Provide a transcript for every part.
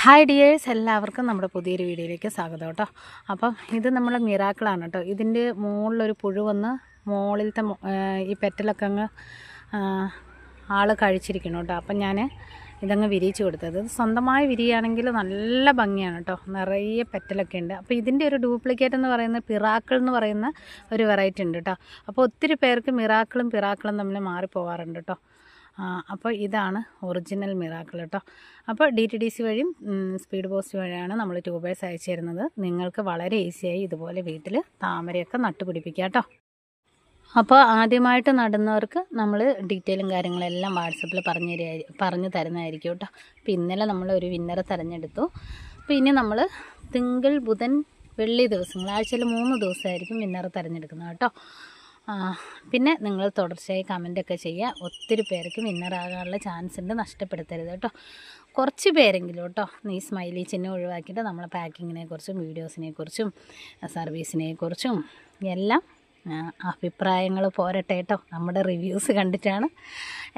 Hi dears, എല്ലാവർക്കും നമ്മുടെ പുതിയൊരു വീഡിയോയിലേക്ക് സ്വാഗതം കേട്ടോ. അപ്പം ഇത് നമ്മുടെ മിറാക്കിളാണ് കേട്ടോ. ഇതിൻ്റെ മുകളിലൊരു പുഴു വന്ന് മുകളിലത്തെ ഈ പെറ്റലൊക്കെ അങ്ങ് ആൾ കഴിച്ചിരിക്കണം കേട്ടോ. അപ്പം ഞാൻ ഇതങ്ങ് വിരിയിച്ച് കൊടുത്തത്. ഇത് സ്വന്തമായി വിരിയുകയാണെങ്കിൽ നല്ല ഭംഗിയാണ് കേട്ടോ, നിറയെ പെറ്റലൊക്കെ ഉണ്ട്. അപ്പോൾ ഇതിൻ്റെ ഒരു ഡ്യൂപ്ലിക്കേറ്റ് എന്ന് പറയുന്നത് പിറാക്കിൾ എന്ന് പറയുന്ന ഒരു വെറൈറ്റി ഉണ്ട് കേട്ടോ. അപ്പോൾ ഒത്തിരി പേർക്ക് മിറാക്കിളും പിറാക്കിളും തമ്മിൽ മാറിപ്പോകാറുണ്ട് കേട്ടോ. അപ്പോൾ ഇതാണ് ഒറിജിനൽ മിറാക്കിൾ കേട്ടോ. അപ്പോൾ DTDC വഴിയും സ്പീഡ് പോസ്റ്റ് വഴിയാണ് നമ്മൾ ട്യൂബേഴ്സ് അയച്ചു തരുന്നത്. നിങ്ങൾക്ക് വളരെ ഈസിയായി ഇതുപോലെ വീട്ടിൽ താമരയൊക്കെ നട്ടുപിടിപ്പിക്കുക കേട്ടോ. അപ്പോൾ ആദ്യമായിട്ട് നടുന്നവർക്ക് നമ്മൾ ഡീറ്റെയിലും കാര്യങ്ങളെല്ലാം വാട്സപ്പിൽ പറഞ്ഞു തരുന്നതായിരിക്കും കേട്ടോ. അപ്പോൾ ഇന്നലെ നമ്മൾ ഒരു വിന്നറെ തിരഞ്ഞെടുത്തു. അപ്പോൾ ഇനി നമ്മൾ തിങ്കൾ, ബുധൻ, വെള്ളി ദിവസങ്ങൾ, ആഴ്ചയിൽ 3 ദിവസമായിരിക്കും വിന്നറെ തിരഞ്ഞെടുക്കുന്നത് കേട്ടോ. പിന്നെ നിങ്ങൾ തുടർച്ചയായി കമൻറ്റൊക്കെ ചെയ്യുക. ഒത്തിരി പേർക്ക് വിന്നറാകാനുള്ള ചാൻസ് ഉണ്ട്, നഷ്ടപ്പെടുത്തരുത് കേട്ടോ. കുറച്ച് പേരെങ്കിലും കേട്ടോ ഈ സ്മൈലി ചിഹ്നം ഒഴിവാക്കിയിട്ട് നമ്മളെ പാക്കിങ്ങിനെ കുറിച്ചും വീഡിയോസിനെ കുറിച്ചും സർവീസിനെ കുറിച്ചും എല്ലാം അഭിപ്രായങ്ങൾ പോരട്ടെ കേട്ടോ. നമ്മുടെ റിവ്യൂസ് കണ്ടിട്ടാണ്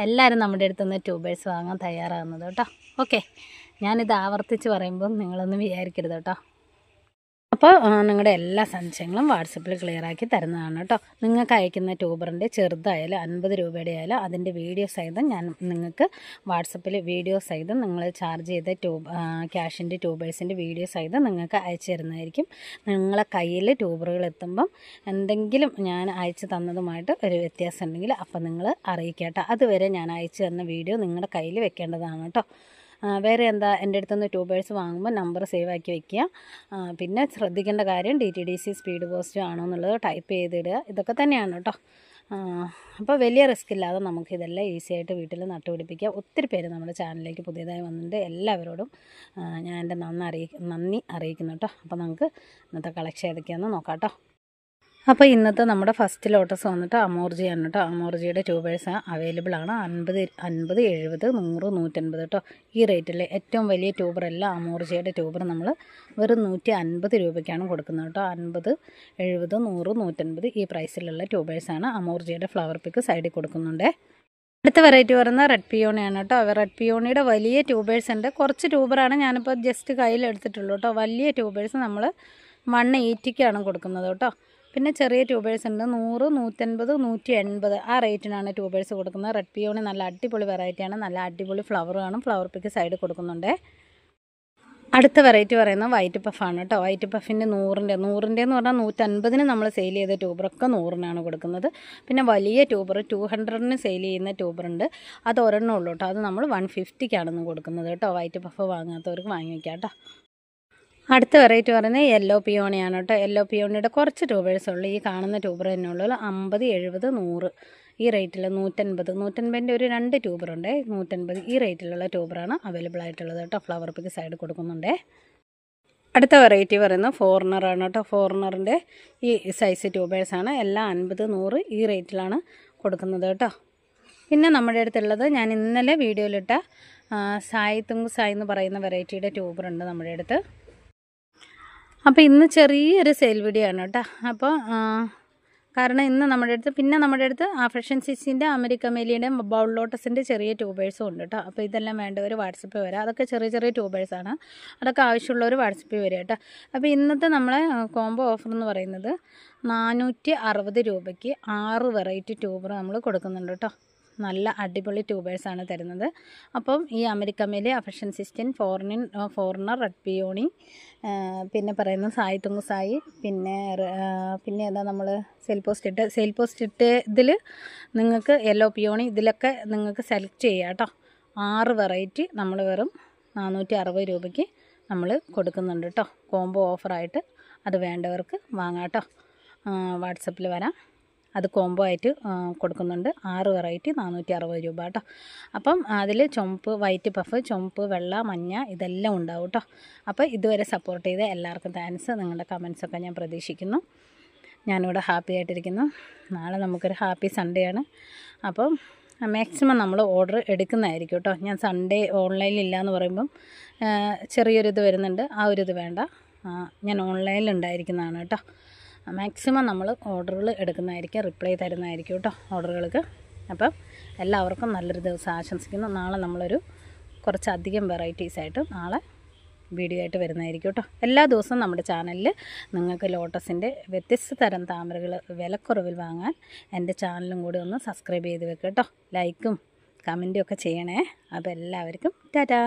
എല്ലാവരും നമ്മുടെ അടുത്തുനിന്ന് ട്യൂബേഴ്സ് വാങ്ങാൻ തയ്യാറാകുന്നത് കേട്ടോ. ഓക്കെ, ഞാനിത് ആവർത്തിച്ച് പറയുമ്പോൾ നിങ്ങളൊന്നും വിചാരിക്കരുത് കേട്ടോ. അപ്പോൾ നിങ്ങളുടെ എല്ലാ സംശയങ്ങളും വാട്സപ്പിൽ ക്ലിയറാക്കി തരുന്നതാണ് കേട്ടോ. നിങ്ങൾക്ക് അയക്കുന്ന ട്യൂബറിൻ്റെ ചെറുതായാലും 50 രൂപയുടെ ആയാലും അതിൻ്റെ വീഡിയോ സഹിതം ഞാൻ നിങ്ങൾക്ക് വാട്സപ്പിൽ വീഡിയോ സഹിതം നിങ്ങൾ ചാർജ് ചെയ്ത ക്യാഷിൻ്റെ ട്യൂബേഴ്സിൻ്റെ വീഡിയോ സഹിതം നിങ്ങൾക്ക് അയച്ചു തരുന്നതായിരിക്കും. നിങ്ങളെ കയ്യിൽ ട്യൂബറുകൾ എത്തുമ്പം എന്തെങ്കിലും ഞാൻ അയച്ചു തന്നതുമായിട്ട് ഒരു വ്യത്യാസം ഉണ്ടെങ്കിൽ അപ്പം നിങ്ങൾ അറിയിക്കുക കേട്ടോ. അതുവരെ ഞാൻ അയച്ചു തന്ന വീഡിയോ നിങ്ങളുടെ കയ്യിൽ വെക്കേണ്ടതാണ് കേട്ടോ. വേറെ എന്താ, എൻ്റെ അടുത്തുനിന്ന് ട്യൂബേഴ്സ് വാങ്ങുമ്പോൾ നമ്പർ സേവ് ആക്കി വയ്ക്കുക. പിന്നെ ശ്രദ്ധിക്കേണ്ട കാര്യം DTDC സ്പീഡ് പോസ്റ്റ് ആണോ എന്നുള്ളത് ടൈപ്പ് ചെയ്തിടുക. ഇതൊക്കെ തന്നെയാണ് കേട്ടോ. അപ്പോൾ വലിയ റിസ്ക് ഇല്ലാതെ നമുക്ക് ഇതെല്ലാം ഈസി ആയിട്ട് വീട്ടിൽ നട്ടുപിടിപ്പിക്കുക. ഒത്തിരി പേര് നമ്മുടെ ചാനലിലേക്ക് പുതിയതായി വന്നിട്ടുണ്ട്. എല്ലാവരോടും ഞാൻ എൻ്റെ നന്ദി അറിയിക്കുന്നു കേട്ടോ. അപ്പോൾ നമുക്ക് ഇന്നത്തെ കളക്ഷൻ ഏതൊക്കെയാണെന്ന് നോക്കാം കേട്ടോ. അപ്പോൾ ഇന്നത്തെ നമ്മുടെ ഫസ്റ്റ് ലോട്ടസ് വന്നിട്ട് അമോർജിയാണ് കേട്ടോ. അമോർജിയുടെ ട്യൂബേഴ്സ് അവൈലബിൾ ആണ്. 50, 70, 70, 100, 150 കേട്ടോ. ഈ റേറ്റിൽ ഏറ്റവും വലിയ ട്യൂബറല്ല അമോർജിയുടെ ട്യൂബർ നമ്മൾ വെറും 150 രൂപയ്ക്കാണ് കൊടുക്കുന്നത് കേട്ടോ. 50, 70, 100, 150 ഈ പ്രൈസിലുള്ള ട്യൂബേഴ്സാണ്. അമോർജിയുടെ ഫ്ലവർ പിക്ക് സൈഡിൽ കൊടുക്കുന്നുണ്ട്. അടുത്ത വെറൈറ്റി പറയുന്നത് റെഡ് പിയോണിയാണ് കേട്ടോ. റെഡ് പിയോണിയുടെ വലിയ ട്യൂബേഴ്സ് ഉണ്ട്. കുറച്ച് ട്യൂബറാണ് ഞാനിപ്പോൾ ജസ്റ്റ് കയ്യിലെടുത്തിട്ടുള്ളൂ കേട്ടോ. വലിയ ട്യൂബേഴ്സ് നമ്മൾ 180ക്കാണ് കൊടുക്കുന്നത് കേട്ടോ. പിന്നെ ചെറിയ ട്യൂബേഴ്സ് ഉണ്ട് 100, 150, 180 ആ റേറ്റിനാണ് ട്യൂബേഴ്സ് കൊടുക്കുന്നത്. റെഡ് പിയോണി നല്ല അടിപൊളി വെറൈറ്റിയാണ്. നല്ല അടിപൊളി ഫ്ലവറുമാണ്. ഫ്ലവർ പിക്ക് സൈഡ് കൊടുക്കുന്നുണ്ട്. അടുത്ത വെറൈറ്റി പറയുന്നത് വൈറ്റ് പഫാണ് കേട്ടോ. വൈറ്റ് പഫിൻ്റെ 100 എന്ന് പറഞ്ഞാൽ 150 നമ്മൾ സെയിൽ ചെയ്ത ട്യൂബറൊക്കെ 100 കൊടുക്കുന്നത്. പിന്നെ വലിയ ട്യൂബർ 200 സെയിൽ ചെയ്യുന്ന ട്യൂബറുണ്ട്. അത് ഒരെണ്ണം ഉള്ളൂ കേട്ടോ. അത് നമ്മൾ 150ക്കാണെന്ന് കൊടുക്കുന്നത് കേട്ടോ. വൈറ്റ് പഫ് വാങ്ങാത്തവർക്ക് വാങ്ങി വയ്ക്കാം കേട്ടോ. അടുത്ത വെറൈറ്റി പറയുന്നത് യെല്ലോ പിയോണിയാണ് കേട്ടോ. യെല്ലോ പിയോണിയുടെ കുറച്ച് ട്യൂബേഴ്സ് ഉള്ളൂ. ഈ കാണുന്ന ട്യൂബർ തന്നെ ഉള്ളൂ. 50, 70, 100 ഈ റേറ്റിൽ 150, 150ൻ്റെ ഒരു 2 ട്യൂബറുണ്ട്. 150 ഈ റേറ്റിലുള്ള ട്യൂബറാണ് അവൈലബിൾ ആയിട്ടുള്ളത് കേട്ടോ. ഫ്ലവർ പിക്ക് സൈഡ് കൊടുക്കുന്നുണ്ട്. അടുത്ത വെറൈറ്റി പറയുന്നത് ഫോറിനറാണ് കേട്ടോ. ഫോറിനറിൻ്റെ ഈ സൈസ് ട്യൂബേഴ്സാണ്. എല്ലാം 50, 100 ഈ റേറ്റിലാണ് കൊടുക്കുന്നത് കേട്ടോ. പിന്നെ നമ്മുടെ അടുത്തുള്ളത് ഞാൻ ഇന്നലെ വീഡിയോയിലിട്ട സായി തുങ് സായി എന്ന് പറയുന്ന വെറൈറ്റിയുടെ ട്യൂബറുണ്ട് നമ്മുടെ അടുത്ത്. അപ്പോൾ ഇന്ന് ചെറിയൊരു സെയിൽ വീഡിയോ ആണ് കേട്ടോ. അപ്പോൾ കാരണം ഇന്ന് നമ്മുടെ അടുത്ത് ആഫ്രിഷ്യൻ സിസിൻ്റെ, അമേരിക്കൻ മേലിയുടെ, ബൗൾ ലോട്ടസിൻ്റെ ചെറിയ ട്യൂബേഴ്സും ഉണ്ട് കേട്ടോ. അപ്പോൾ ഇതെല്ലാം വേണ്ടവർ വാട്സപ്പിൽ വരാം. അതൊക്കെ ചെറിയ ചെറിയ ട്യൂബേഴ്സാണ്. അതൊക്കെ ആവശ്യമുള്ളവർ വാട്സപ്പിൽ വരിക കേട്ടോ. അപ്പോൾ ഇന്നത്തെ നമ്മളെ കോംബോ ഓഫർ എന്ന് പറയുന്നത് 460 രൂപയ്ക്ക് 6 വെറൈറ്റി ട്യൂബർ നമ്മൾ കൊടുക്കുന്നുണ്ട് കേട്ടോ. നല്ല അടിപൊളി ട്യൂബേഴ്സാണ് തരുന്നത്. അപ്പം ഈ അമേരിക്കൻ മേലെ, അഫ്രിഷ്യൻ സിസ്റ്റൻ, ഫോറിനർ, റെഡ് പിയോണി, പിന്നെ പറയുന്നത് സായി തുങ് സായി, പിന്നെ ഏതാ നമ്മൾ സെയിൽ പോസ്റ്റ് ഇട്ട് ഇതിൽ നിങ്ങൾക്ക് യെല്ലോ പിയോണി ഇതിലൊക്കെ നിങ്ങൾക്ക് സെലക്ട് ചെയ്യാം കേട്ടോ. 6 വെറൈറ്റി നമ്മൾ വെറും 460 രൂപയ്ക്ക് നമ്മൾ കൊടുക്കുന്നുണ്ട് കേട്ടോ. കോംബോ ഓഫറായിട്ട് അത് വേണ്ടവർക്ക് വാങ്ങാം കേട്ടോ. വാട്സപ്പിൽ വരാം. അത് കോംബോ ആയിട്ട് കൊടുക്കുന്നുണ്ട്. 6 വെറൈറ്റി 460 രൂപ കേട്ടോ. അപ്പം അതിൽ ചുമപ്പ്, വൈറ്റ് പഫ്, ചുമപ്പ്, വെള്ള, മഞ്ഞ ഇതെല്ലാം ഉണ്ടാവും കേട്ടോ. അപ്പോൾ ഇതുവരെ സപ്പോർട്ട് ചെയ്ത എല്ലാവർക്കും താങ്ക്സ്. നിങ്ങളുടെ കമൻസൊക്കെ ഞാൻ പ്രതീക്ഷിക്കുന്നു. ഞാനിവിടെ ഹാപ്പി ആയിട്ടിരിക്കുന്നു. നാളെ നമുക്കൊരു ഹാപ്പി സൺഡേ ആണ്. അപ്പം മാക്സിമം നമ്മൾ ഓർഡർ എടുക്കുന്നതായിരിക്കും കേട്ടോ. ഞാൻ സൺഡേ ഓൺലൈനിൽ ഇല്ലയെന്ന് പറയുമ്പം ചെറിയൊരിത് വരുന്നുണ്ട്. ആ ഒരു ഇത് വേണ്ട, ഞാൻ ഓൺലൈനിൽ ഉണ്ടായിരിക്കുന്നതാണ് കേട്ടോ. മാക്സിമം നമ്മൾ ഓർഡറുകൾ എടുക്കുന്നതായിരിക്കും, റിപ്ലൈ തരുന്നതായിരിക്കും കേട്ടോ ഓർഡറുകൾക്ക്. അപ്പം എല്ലാവർക്കും നല്ലൊരു ദിവസം ആശംസിക്കുന്നു. നാളെ നമ്മളൊരു കുറച്ചധികം വെറൈറ്റീസായിട്ട് നാളെ വീഡിയോ ആയിട്ട് വരുന്നതായിരിക്കും കേട്ടോ. എല്ലാ ദിവസവും നമ്മുടെ ചാനലിൽ നിങ്ങൾക്ക് ലോട്ടസിൻ്റെ വ്യത്യസ്ത തരം താമരകൾ വിലക്കുറവിൽ വാങ്ങാൻ എൻ്റെ ചാനലും കൂടി ഒന്ന് സബ്സ്ക്രൈബ് ചെയ്ത് വെക്കുക കേട്ടോ. ലൈക്കും കമൻറ്റും ഒക്കെ ചെയ്യണേ. അപ്പോൾ എല്ലാവർക്കും ടാറ്റാ.